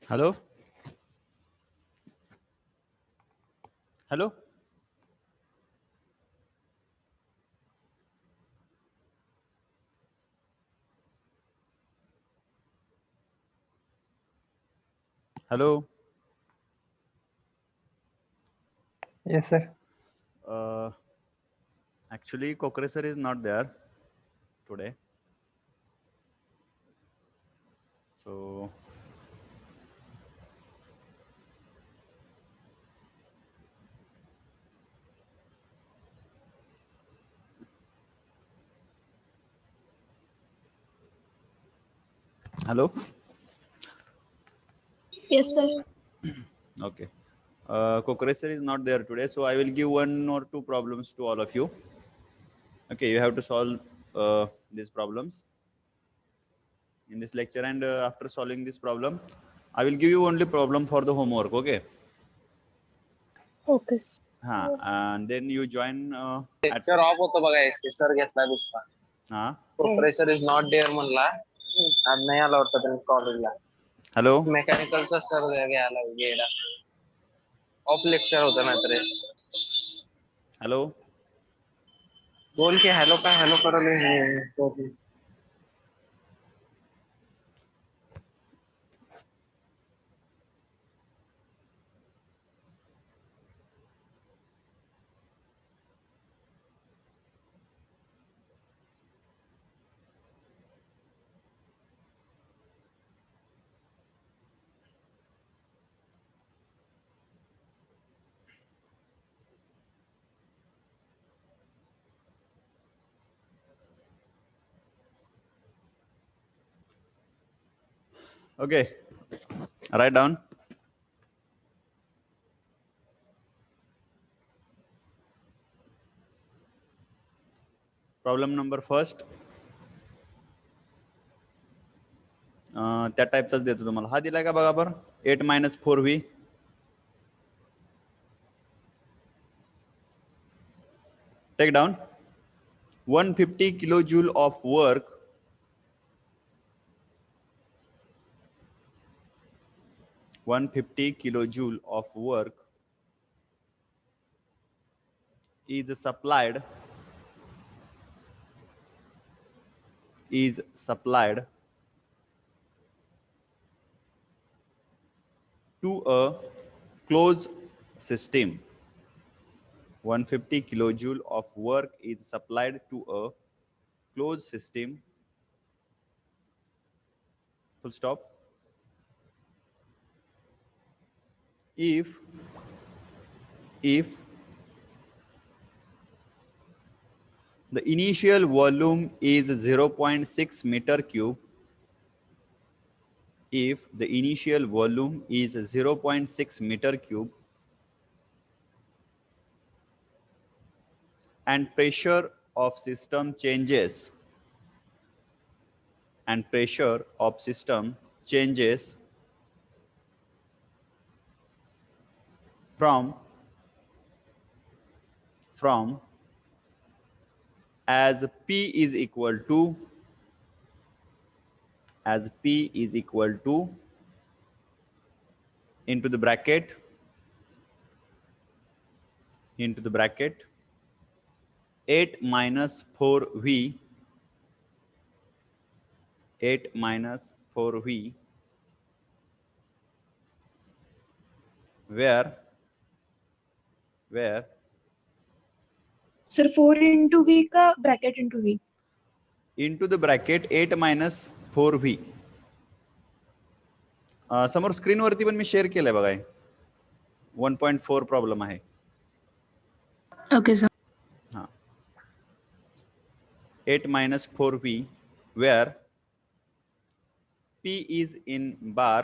Hello? Hello? Hello? Yes, sir. Uh, Actually, Kokresar is not there today. So, hello? Yes, sir. Okay. Kokresar is not there today. So, I will give one or two problems to all of you. Okay, you have to solve these problems in this lecture. And after solving this problem, I will give you only problem for the homework. Okay. Okay. And then you join at. Lecture of होतो बघा SK sir घेतला दुसरा हाँ. Professor is not there म्हणला आज नाही आला वाटतं त्यांनी कॉलेजला Hello? मेकॅनिकलचा सर घ्यायला गेला ऑफ लेक्चर होतं ना तर Hello? बोल की हॅलो काय हॅलो करले Okay. Write down. Problem number first. त्या टाईपचाच देतो तुम्हाला. हा दिलाय का बघा बरं. 8 minus 4v. Take down. 150 kilojoule of work. 150 kilojoule of work is supplied to a closed system. 150 kilojoule of work is supplied to a closed system. Full stop. If the initial volume is 0.6 meter cube, if the initial volume is 0.6 meter cube and pressure of system changes from as P is equal to into the bracket 8 minus 4v 8 minus 4v where Sir, 4 into V का bracket into V? into the bracket 8 minus 4v. समोर स्क्रीनवरती पण मी share केलंय बघा. 1.4 problem आहे. Okay, sir. 8 minus 4v where P is in bar,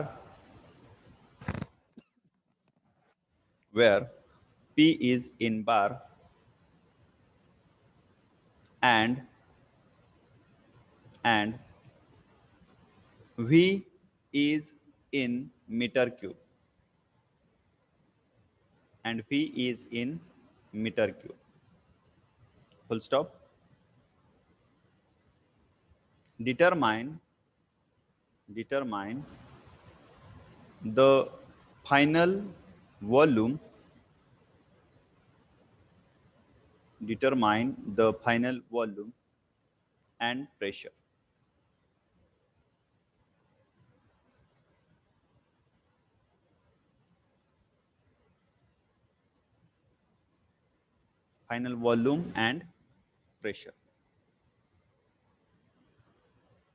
and V is in meter cube. Full stop. Determine the final volume, determine the final volume and pressure. Final volume and pressure.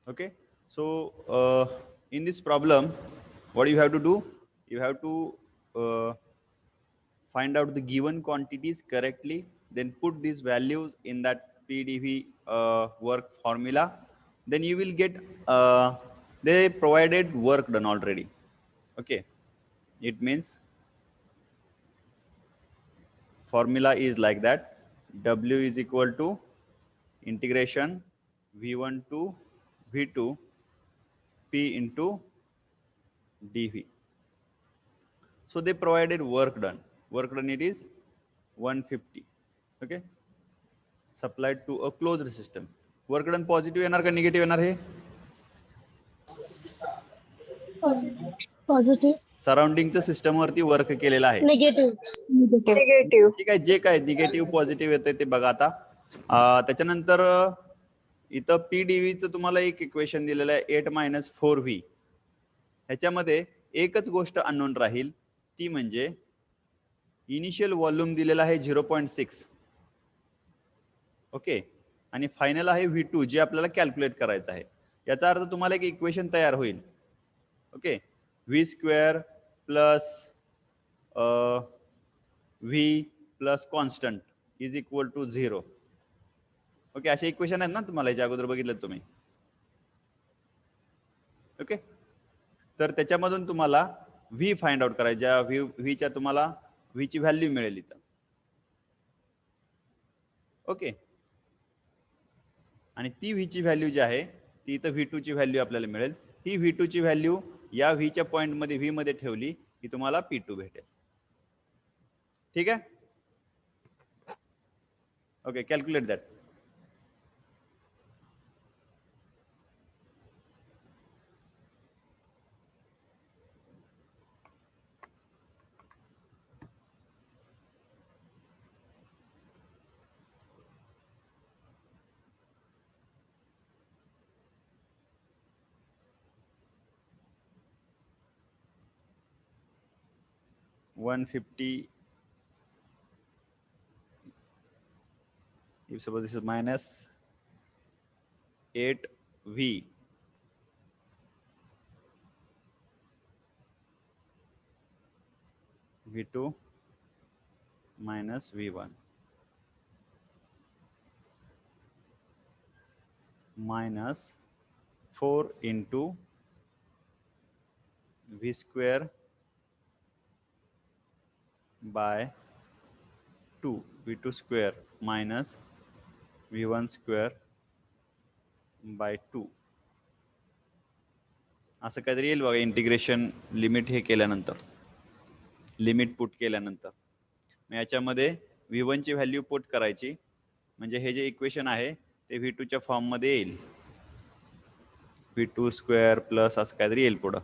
Okay, so in this problem, what you have to do, you have to find out the given quantities correctly, then put these values in that pdv work formula, then you will get they provided work done already. Okay, it means formula is like that: w is equal to integration v1 to v2 p into dv. So they provided work done. Work done it is 150. Okay, supplied to a closed system. Work done positive येणार का negative येणार हे? Positive. सराउंडिंगच्या system वरती work केलेला आहे. Negative. Negative. ठीक आहे, जे काय negative positive येते ते बघा आता. त्याच्यानंतर इथं पीडीव्हीचं तुम्हाला एक इक्वेशन दिलेलं आहे 8 - 4v. ह्याच्यामध्ये एकच गोष्ट अननोन राहील, ती म्हणजे इनिशियल व्हॉल्यूम दिलेला आहे 0.6. ओके, आणि फायनल आहे V2 जे आपल्याला कॅल्क्युलेट करायचं आहे. याचा अर्थ तुम्हाला एक इक्वेशन तयार होईल. Okay, v² plus v plus constant is equal to 0. Okay, असे इक्वेशन आहेत ना तुम्हाला याच्या अगोदर बघितलं तुम्ही. ओके, तर त्याच्यामधून तुम्हाला v फाइंड आउट करायच्या. व्हीच्या तुम्हाला v ची व्हॅल्यू मिळेल इथं. ओके, आणि ती v ची व्हॅल्यू जी आहे ती इथं v2 ची व्हॅल्यू आपल्याला मिळेल. ही v2 ची व्हॅल्यू या v च्या पॉइंट मध्ये v मध्ये ठेवली की तुम्हाला p2 भेटेल. ठीक आहे. Okay, calculate that. $150. If suppose this is minus 8v v2 minus v1 minus 4 into v square by 2 v2 square minus v1 square by 2 असं काहीतरी येईल बघा. इंटिग्रेशन लिमिट हे केल्यानंतर, लिमिट पुट केल्यानंतर याच्यामध्ये v1 ची व्हॅल्यू पुट करायची, म्हणजे हे जे इक्वेशन आहे ते v2 च्या फॉर्म मध्ये येईल. v2 स्क्वेअर प्लस असं काहीतरी येईल पुढं.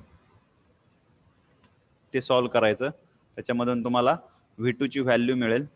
ते सॉल्व करायचं. त्याच्यामधून तुम्हाला v2 ची व्हॅल्यू मिळेल.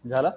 झाला.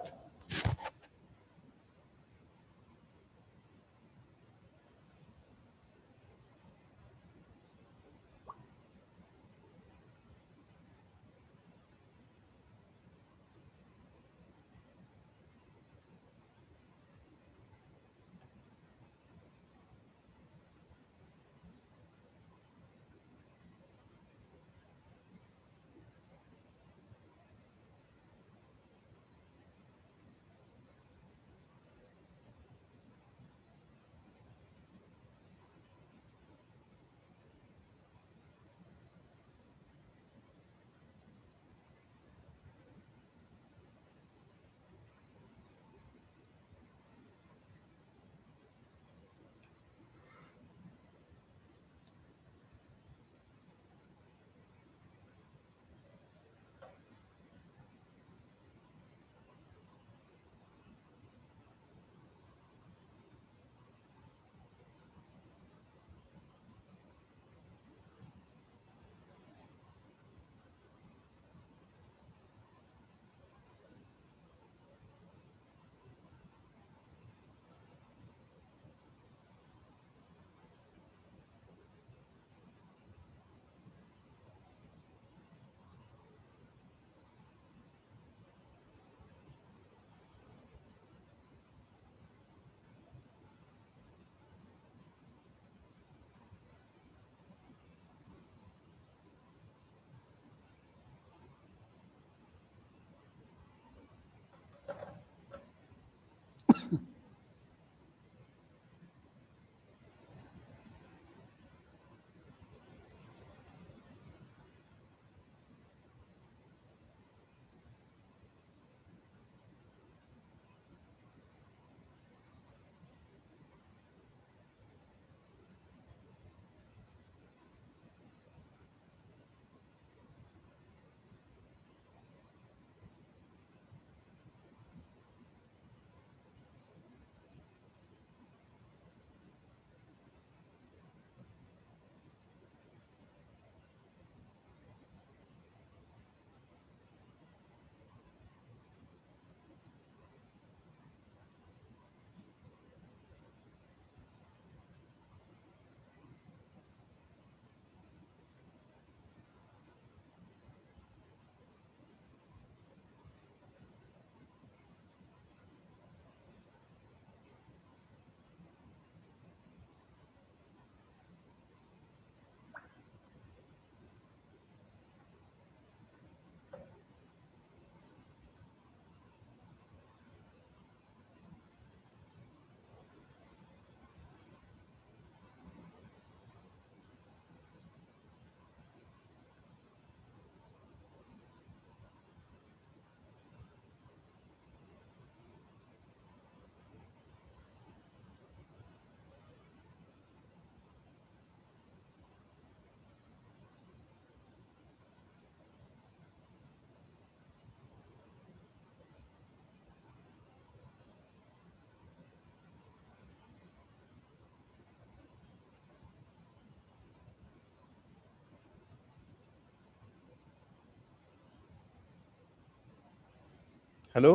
हॅलो.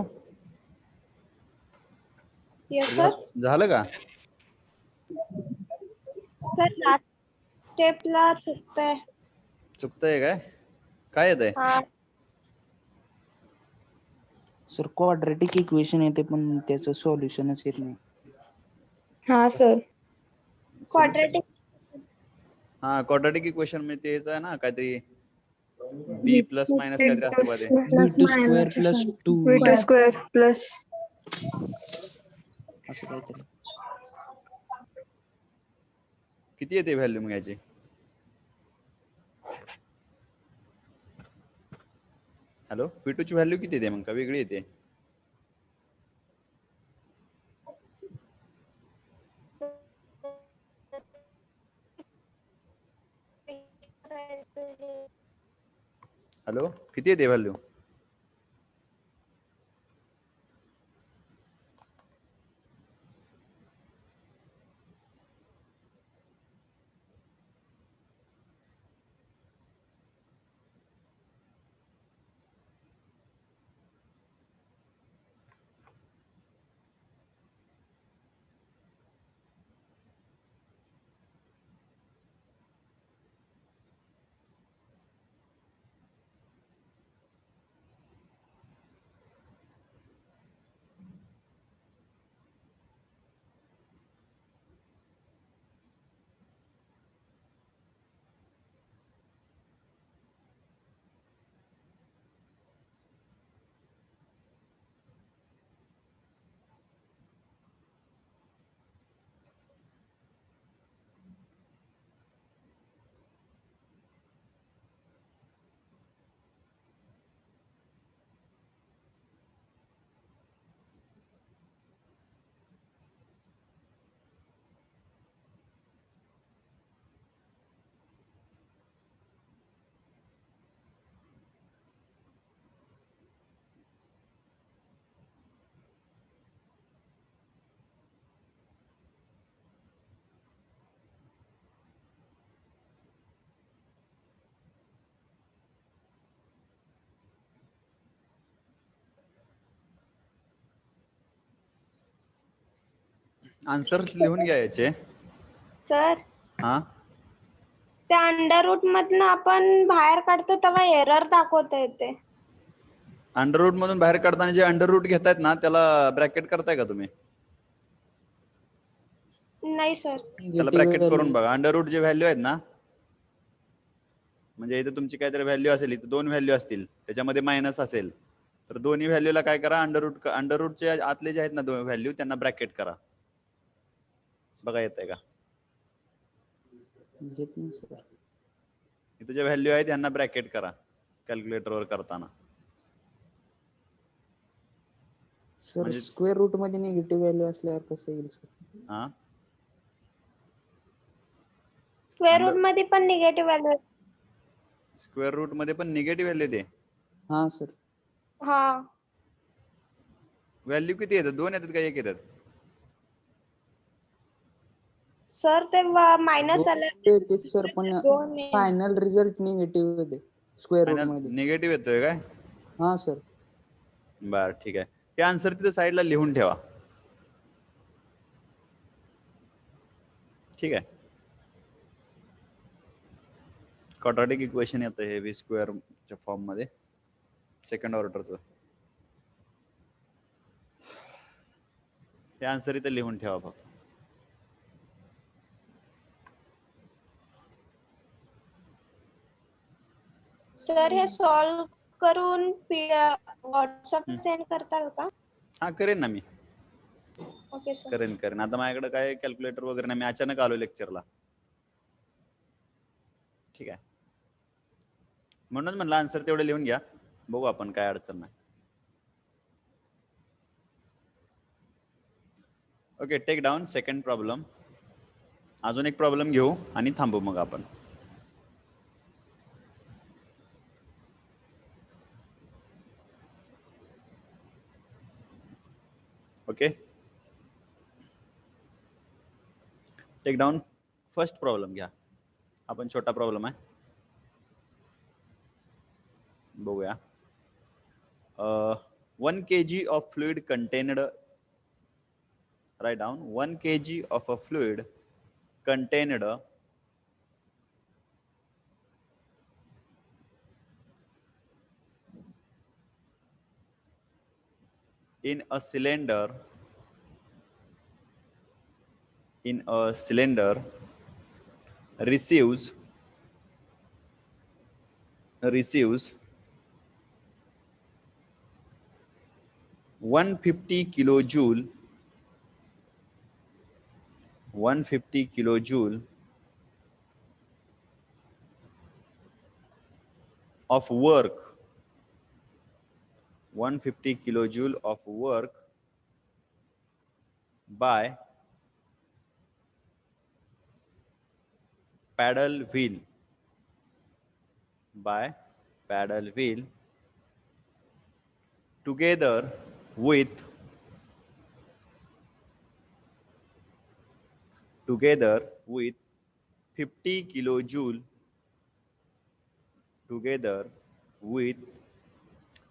Yes sir. झालं का? सर लास्ट स्टेपला चुकतंय. चुकतंय काय? काय येतंय? हा सर क्वाड्रेटिक इक्वेशन येते पण त्याचं सॉल्युशनच येत नाही. हाँ सर. क्वाड्रेटिक. हा क्वाड्रेटिक इक्वेशन में तेच आहे ना काहीतरी बी प्लस मायनस काहीतरी असतं बघा ते. v2 square plus 2 v2 square plus असं काहीतरी. किती येते व्हॅल्यू मग याची? हॅलो, V2 ची व्हॅल्यू किती येते मग का वेगळी येते? हॅलो, किती येते व्हॅल्यू? आन्सर्स लिहून घ्या याचे. सर हा, त्या अंडर रूट मधनं आपण बाहेर काढतो तेव्हा एरर दाखवत येते. अंडर रूट मधून बाहेर काढताना जे अंडर रूट घेतायत ना त्याला ब्रॅकेट करताय का तुम्ही? नाही सर. त्याला ब्रॅकेट करून बघा. अंडर रूट जे व्हॅल्यू आहेत ना, म्हणजे इथे तुमची काहीतरी व्हॅल्यू असेल, इथे 2 व्हॅल्यू असतील, त्याच्यामध्ये मायनस असेल, तर दोन्ही व्हॅल्यूला काय करा, अंडर रूटचे आतले जे आहेत ना 2 व्हॅल्यू त्यांना ब्रॅकेट करा. बघा येतंय का? घेत नाही सर. इथे जे व्हॅल्यू आहेत त्यांना ब्रॅकेट करा कॅल्क्युलेटरवर करताना. सर म्हणजे स्क्वेअर रूट मध्ये निगेटिव्ह व्हॅल्यू असल्यावर कसं येईल सर? हा, स्क्वेअर रूट मध्ये पण निगेटिव्ह व्हॅल्यू. स्क्वेअर रूट मध्ये पण निगेटिव्ह व्हॅल्यू दे. हा सर. हा व्हॅल्यू किती येतात? 2 येतात का 1 येतात? सर ते मायनस आलं. येते सर, पण दोन आहे. फायनल रिझल्ट निगेटिव्ह येते स्क्वेअर रूट फायनल मध्ये. निगेटिव्ह येतोय काय? हा सर. बर ठीक आहे. हे आन्सर तिथे साईडला लिहून ठेवा. ठीक आहे. क्वाड्रॅटिक इक्वेशन येतं हे व्ही स्क्वेअरच्या फॉर्म मध्ये, सेकंड ऑर्डरचं. हे आन्सर इथे लिहून ठेवा फक्त. सर हे सॉल्व करून व्हॉट्सअप सेंड करताल का? हा, करेन ना मी. Okay sir. करेन. आता माझ्याकडे काय कॅल्क्युलेटर वगैरे नाही, मी अचानक आलो लेक्चरला. ठीक आहे, म्हणून म्हणलं आन्सर तेवढे लिहून घ्या, बघू आपण, काय अडचण नाही. Okay, take down second problem. अजून एक प्रॉब्लेम घेऊ आणि थांबू मग आपण. Okay, take down first problem घ्या. आपण छोटा प्रॉब्लेम आहे, बघूया. 1 kg of fluid contained, write down 1 kg of a fluid contained in a cylinder receives 150 kilojoule of work, 150 kilojoule of work by paddle wheel, together with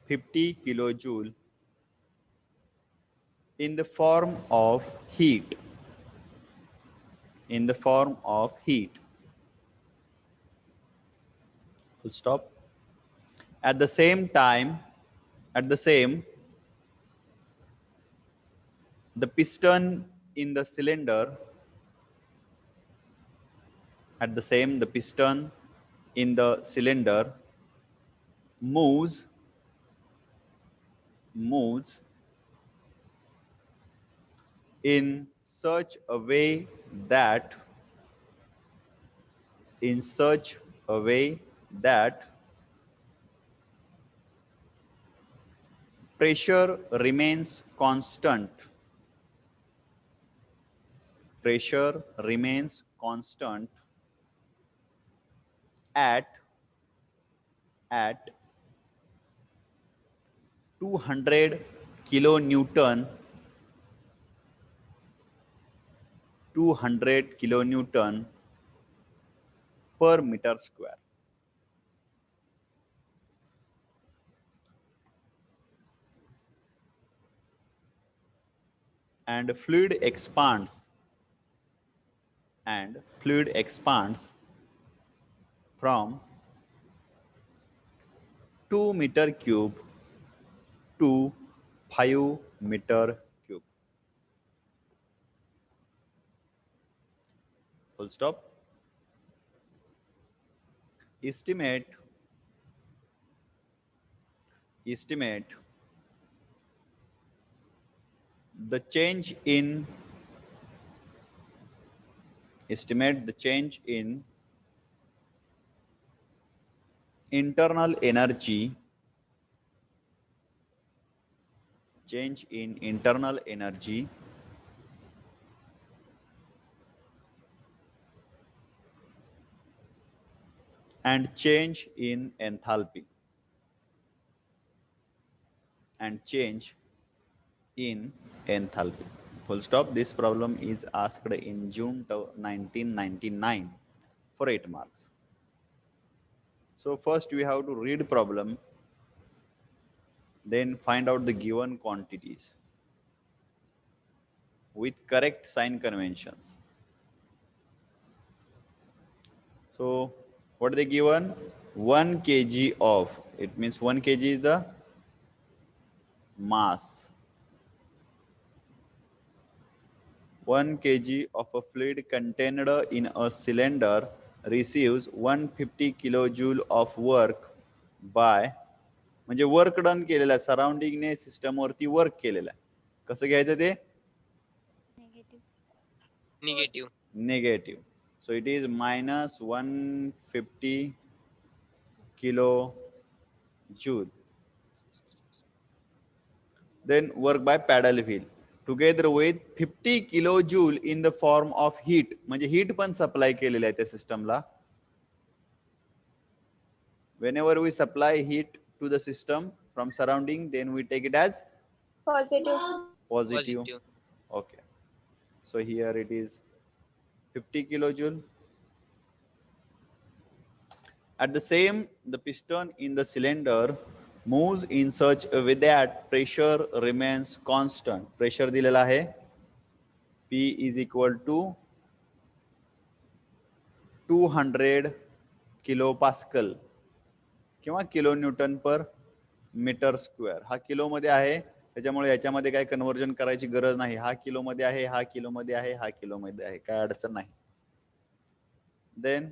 50 kilojoule in the form of heat, full stop. At the same, the piston in the cylinder moves in such a way that pressure remains constant at 200 kilonewton per meter square. and fluid expands from 2 meter cube to 5 meter cube. Full stop. Estimate the change in internal energy and change in enthalpy Full stop. This problem is asked in June 1999 for 8 marks. So first we have to read problem, then find out the given quantities with correct sign conventions. So what are they given? 1 kg of, it means 1 kg is the mass. 1 kg of a fluid contained in a cylinder receives 150 kilojoule of work by, म्हणजे work done केलेलं आहे, सराउंडिंगने system वरती work केलेलं आहे. कसं घ्यायचं ते? Negative. So it is minus 150 kilojoule. Then work by paddle wheel together with 50 kilojoule in the form of heat. म्हणजे heat पण सप्लाय केलेलं आहे त्या सिस्टमला. Whenever we supply heat to the system from surrounding, then we take it as positive. Okay. So here it is 50 kilojoule. At the same, the piston in the cylinder moves in such a way that pressure remains constant. Pressure दिलेला आहे. P is equal to 200 kilopascal किंवा kilo Newton पर metre square. हा kilo मध्ये आहे, त्याच्यामुळे याच्यामध्ये काय कन्वर्जन करायची गरज नाही. हा किलो मध्ये आहे, हा किलो मध्ये आहे, हा किलो मध्ये आहे, काय अडचण नाही. देन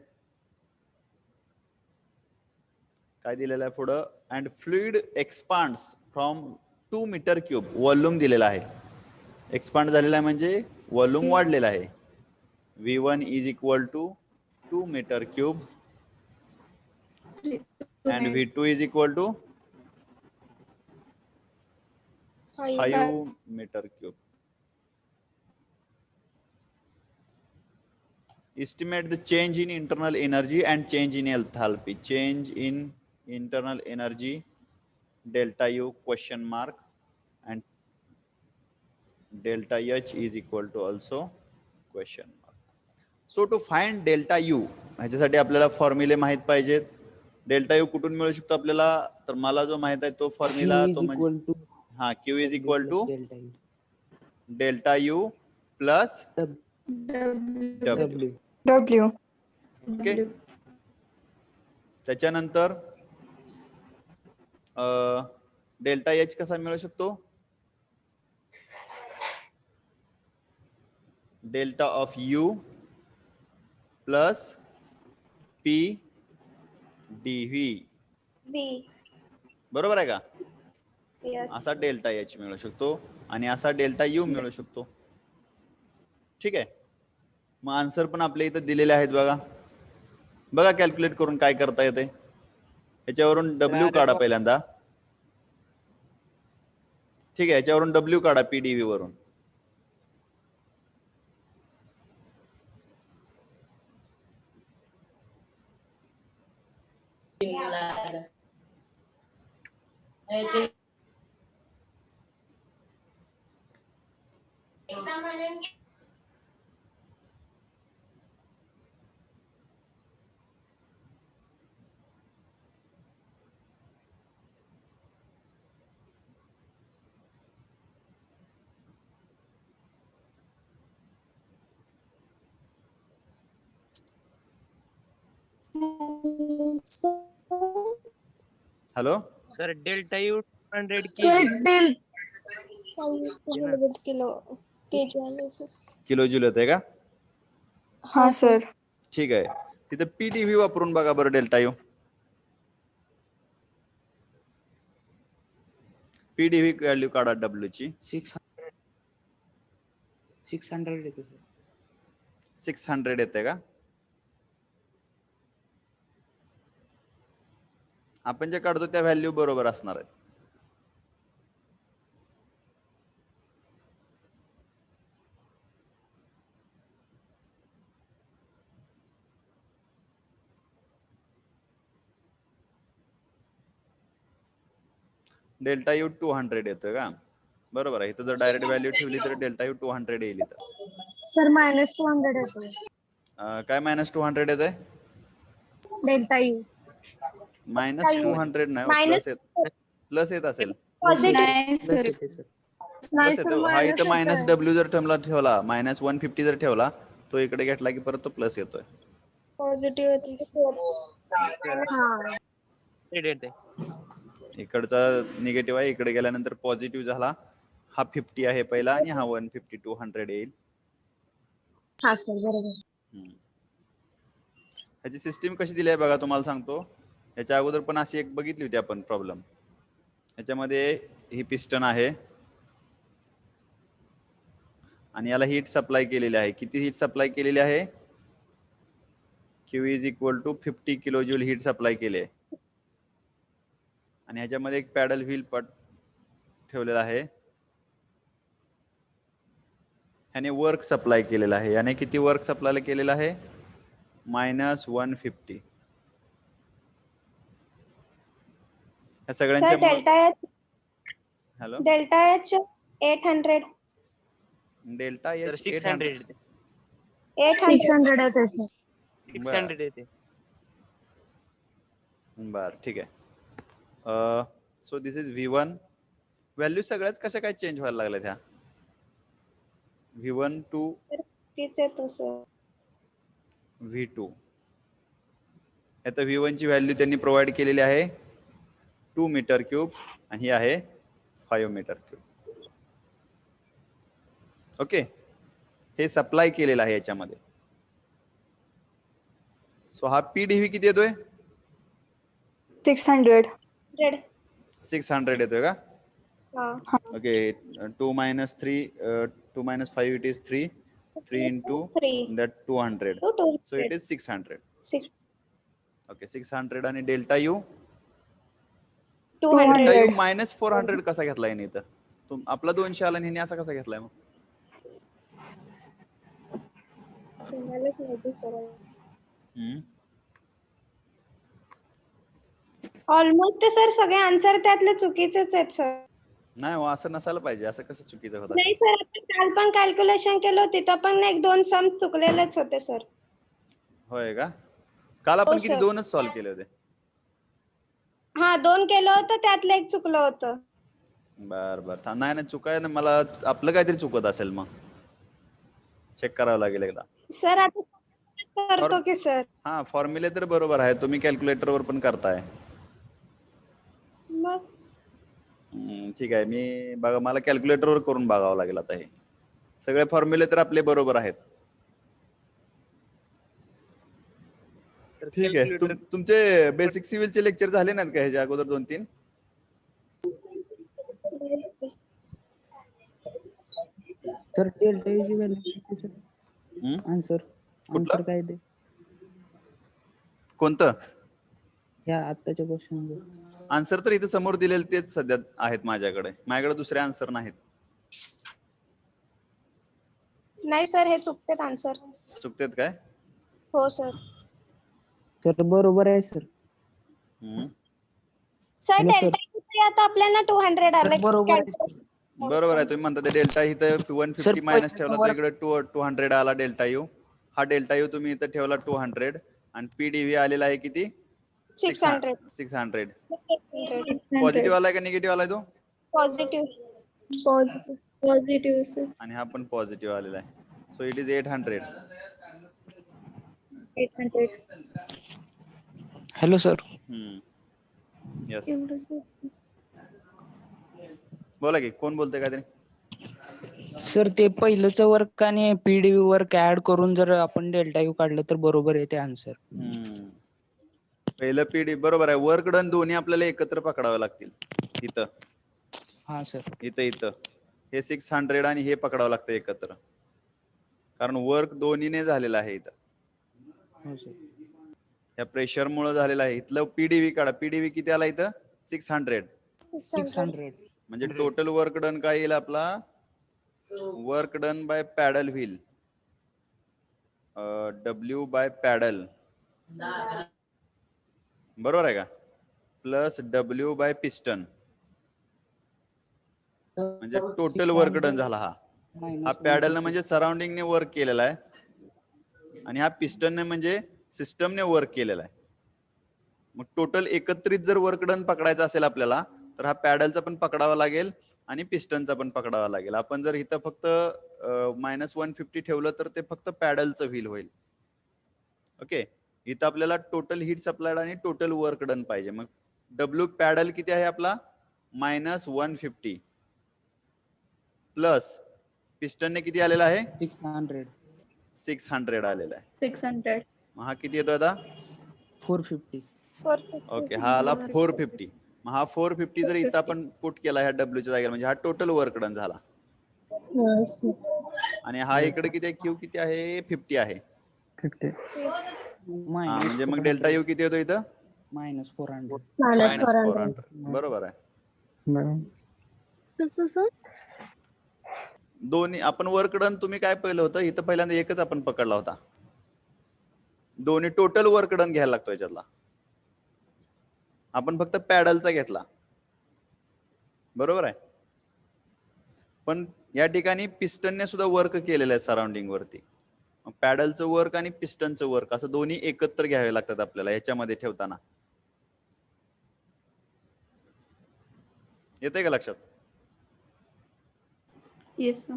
काय दिलेलं आहे पुढं? And fluid expands from 2 meter cube. Volume दिलेला आहे, एक्सपांड झालेला आहे म्हणजे व्हॉल्यूम वाढलेला आहे. V1 is equal to 2 meter cube and V2 is equal to 5 meter cube. Estimate the change in internal energy and change in enthalpy. Change in internal energy delta U question mark and delta H is equal to also question mark. So to find delta U, ह्याच्यासाठी आपल्याला फॉर्म्युले माहित पाहिजेत. Delta U कुठून मिळू शकतो आपल्याला? तर मला जो माहित आहे तो फॉर्म्युला तो म्हणजे हा Q is equal to delta U plus W. Okay. त्याच्यानंतर डेल्टा एच कसा मिळू शकतो? Delta of U plus P DV. बरोबर आहे का? असा डेल्टा एच मिळू शकतो आणि असा डेल्टा यू मिळू शकतो. ठीक आहे. मग आन्सर पण आपल्या इथं दिलेले आहेत बघा. बघा कॅल्क्युलेट करून काय करता येते. याच्यावरून डब्ल्यू काढा पहिल्यांदा. ठीक आहे, याच्यावरून डब्ल्यू काढा पीडीव्ही वरून. Hello sir delta U 200 sir KG kilo KG आले सर. किलो जूल येते का? हा सर. ठीक आहे. तिथे पीडीव्ही वापरून बघा बरं डेल्टा यू. पीडीव्ही व्हॅल्यू काढा डब्ल्यू ची. 600 येते सर. 600 येते का? आपण जे काढतो त्या व्हॅल्यू बरोबर असणार आहे. डेल्टा यू 200 येतोय का? बरोबर आहे. इथं जर डायरेक्ट व्हॅल्यू ठेवली तर डेल्टा यू 200 येईल इथं. सर -200 येतो काय -200 येत आहे? Delta U. -200 नाही, प्लस येत असेल. प्लस येते सर. प्लस येतो. हा इथं मायनस डब्ल्यू जर ठेवला -150 जर ठेवला तो इकडे घेतला की परत तो प्लस येतोय. पॉझिटिव्ह येते. इकडचा निगेटिव्ह आहे, इकडे गेल्यानंतर पॉझिटिव्ह झाला. हा 50 आहे पहिला आणि हा 150 200 येईल. हा सर बरोबर. ह्याची सिस्टीम कशी दिली आहे बघा, तुम्हाला सांगतो. याच्या अगोदर पण अशी एक बघितली होती आपण प्रॉब्लेम. याच्यामध्ये ही पिस्टन आहे आणि याला हीट सप्लाय केलेली आहे. किती हीट सप्लाय केलेली आहे? Q is equal to 50 kilo joule heat supply केले. आणि ह्याच्यामध्ये एक पॅडल व्हील पट ठेवलेला आहे. ह्याने वर्क सप्लाय केलेला आहे. याने किती वर्क सप्लाय केलेला आहे? -150. ह्या सगळ्यांच्या हॅलो डेल्टा एच 800. डेल्टा तर एच 600 येते. 600 येते सर. 600 येते. बर ठीक आहे. So this is V1. Value सगळ्याच कशा काय चेंज व्हायला लागल्या त्या? V1 टू तीच येतो सर. V2. आता V1 ची व्हॅल्यू त्यांनी प्रोव्हाइड केलेली आहे 2 मीटर क्यूब आणि ही आहे 5 मीटर क्यूब. ओके, हे सप्लाय केलेलं आहे याच्यामध्ये. सो हा पीडीव्ही किती येतोय? 600. 600 येतोय का? हा. Okay. 2 minus 3 2 minus 5 it is 3 into 3 that 200, so it is 600. 6 Okay, 600 आणि डेल्टा यू 200. डेल्टा यू -400 कसा घेतलाय याने इथं? आपला 200 आला आणि असा कसा घेतलाय मग? तुम्हालाच माहिती सर. ऑलमोस्ट सर सगळे आन्सर त्यातले चुकीचेच आहेत सर. नाही हो, असं नसायला पाहिजे. असं कसं चुकीचं होत नाही असेल? सर, आपण काल पण कॅल्क्युलेशन केलं होतं, तिथं पण 1-2 सम चुकलेलेच होते सर. होय का? काल आपण किती सर. 2च सॉल्व्ह केले होते. हा 2 केलं होतं, त्यातलं एक चुकलं होतं. बर बर. नाही चुकाय ना, मला आपलं काहीतरी चुकत असेल मग. चेक करावं लागेल एकदा. सर आता करतो की सर. हा, फॉर्म्युले तर बरोबर आहे. तुम्ही कॅल्क्युलेटर वर पण करताय. मग ठीक आहे. मी बघा, मला कॅल्क्युलेटर वर करून बघावं लागेल आता. हे सगळे फॉर्म्युले तर आपले बरोबर आहेत. तर ठीक आहे. calculator तुमचे बेसिक सिव्हिलचे लेक्चर झाले नाहीत का ह्याच्या अगोदर 2-3? तर डेल्टा यूची व्हॅल्यू किती सर? आन्सर काय ते? कोणतं या आत्ताच्या क्वेश्चन? आन्सर तर इथे समोर दिलेले तेच सध्या आहेत माझ्याकडे. दुसरे आन्सर नाहीत. नाही सर, हे चुकतेत आन्सर. चुकतेत काय? हो सर. सर बरोबर आहे sir. Sir hello sir. Delta आता आपल्याला 200 सर आलं. बरोबर आहे. बरोबर आहे. तुम्ही म्हणता ते डेल्टा इथं 150 मायनस ठेवला तर इकडे 200 आला डेल्टा यू. हा डेल्टा यू तुम्ही इथं ठेवला 200 आणि पीडीव्ही आलेला आहे किती? 600. 600. पॉझिटिव्ह आलाय का निगेटिव्ह आलाय तो? Positive sir. आणि हा पण पॉझिटिव्ह आलेला आहे. So it is 800. Hello sir. Yes, एवढं sir. बोला की कोण बोलतोय काहीतरी. सर ते पहिलंच वर्क आणि पीडीव्ही वर्क ऍड करून जर आपण डेल्टा यू काढलं तर बरोबर येते आन्सर. पहिलं पीडी बरोबर आहे. वर्क डन दोन्ही आपल्याला एकत्र पकडावे लागतील. इथं हा सर. इथं हे 600 आणि हे पकडावं लागतं एकत्र, कारण वर्क दोन्हीने झालेलं आहे इथं. हो सर. या प्रेशर मुळे झालेलं आहे. इथलं पीडीव्ही काढा. पीडीव्ही किती आला इथं? 600. 600. म्हणजे टोटल वर्क डन काय येईल आपला? Work done by paddle wheel, W by paddle, बरोबर आहे का, प्लस W बाय पिस्टन, म्हणजे टोटल वर्क डन झाला. हा पॅडलने म्हणजे सराउंडिंगने वर्क केलेला आहे, आणि हा पिस्टनने म्हणजे सिस्टमने वर्क केलेला आहे. मग टोटल एकत्रित जर वर्क डन पकडायचा असेल आपल्याला, तर हा पॅडलचा पण पकडावा लागेल आणि पिस्टनचा पण पकडावा लागेल. आपण जर इथं फक्त -150 ठेवलं तर ते फक्त पॅडलचं व्हील होईल. ओके, इथं आपल्याला टोटल हीट सप्लायड आणि टोटल वर्क डन पाहिजे. मग W पॅडल किती आहे आपला? -150 प्लस पिस्टनने किती आलेला आहे? 600. 600 आलेला आहे. 600. मग हा किती येतो आता? 450. ओके, हा आला 450. मग हा 450 जर इथं आपण पुट केला ह्या डब्ल्यूच्या जागेला, म्हणजे हा टोटल वर्क डन झाला. आणि हा इकडे किती आहे? क्यू किती आहे? 50 आहे. 50. हा, म्हणजे मग डेल्टा यू किती येतो इथं? -400. -400. बरोबर आहे. बरोबर. कसं सर? दोन्ही आपण वर्क डन, तुम्ही काय पहिलं होतं इथं, पहिल्यांदा एकच आपण पकडला होता. दोन्ही टोटल वर्क डन घ्यायला लागतो याच्यातला. आपण फक्त पॅडलचा घेतला, बरोबर आहे. पण या ठिकाणी पिस्टनने सुद्धा वर्क केलेलं आहे सराउंडिंग वरती. पॅडलचं वर्क आणि पिस्टनचं वर्क असं दोन्ही एकत्र घ्यावे लागतात आपल्याला याच्यामध्ये ठेवताना. येतंय का लक्षात? Yes sir.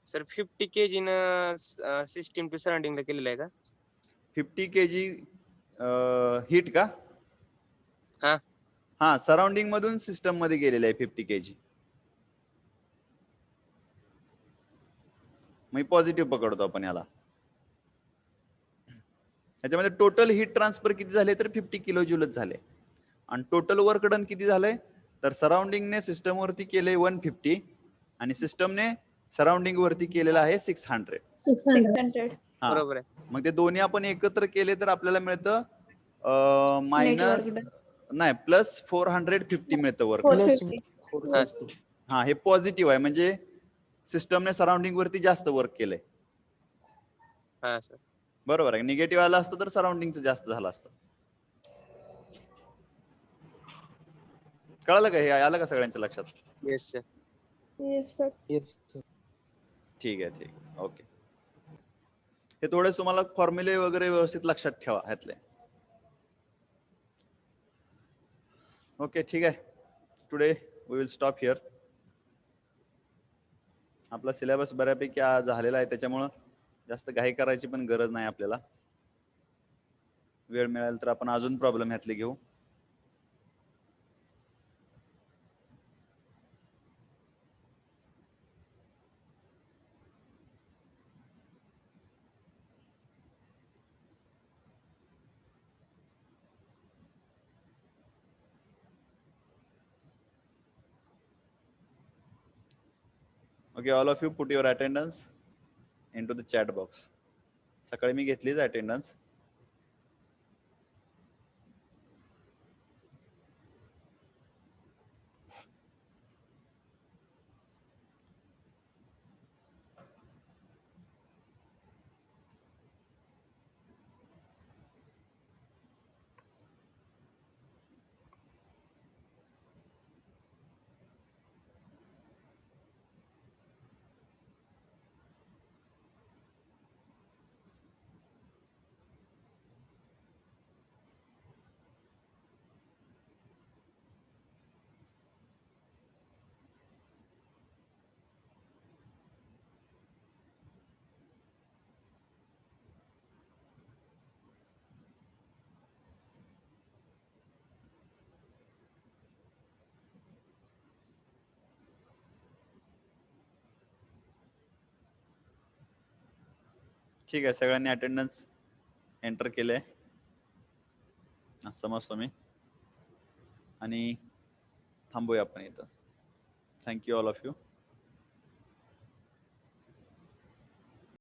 सर 50 kg न सिस्टीम टू सराउंडिंगला केलेलं आहे का? 50 kg हीट का? हा. हा, सराउंडिंग मधून सिस्टम मध्ये गेलेलं आहे 50 kg. मग पॉझिटिव्ह पकडतो आपण याला. याच्यामध्ये टोटल हीट ट्रान्सफर किती झाले? तर 50 किलो जूलच झाले. आणि टोटल वर्क डन किती झालंय? तर सराउंडिंगने सिस्टम वरती केले 150 आणि सिस्टमने सराउंडिंग वरती केलेलं आहे 600. 600. बरोबर आहे. मग ते दोन्ही आपण एकत्र केले तर आपल्याला मिळतं मायनस, नाही, प्लस 450 मिळतं वर्क. 450. हा, हे पॉझिटिव्ह आहे, म्हणजे सिस्टमने सराउंडिंग वरती जास्त वर्क केलंय. हा सर. बरोबर आहे. निगेटिव्ह आलं असतं तर सराउंडिंगचं जास्त झालं असतं. कळलं का? हे आलं का सगळ्यांच्या लक्षात? Yes sir. Yes sir. Yes sir. ठीक आहे, ठीक आहे, ओके. हे थोडे तुम्हाला फॉर्म्युले वगैरे व्यवस्थित लक्षात ठेवा ह्यातले. ओके, ठीक आहे. Today we will stop here. आपला सिलेबस बऱ्यापैकी झालेला आहे, त्याच्यामुळं जास्त घाई करायची पण गरज नाही आपल्याला. वेळ मिळाल तर आपण अजून प्रॉब्लेम ह्यातले घेऊ. Okay, all of you put your attendance into the chat box. सकाळी मी घेतलीच अटेंडन्स. ठीक आहे, सगळ्यांनी अटेंडन्स एंटर केले असं समजतो मी. आणि थांबूया आपण इथं. Thank you all of you.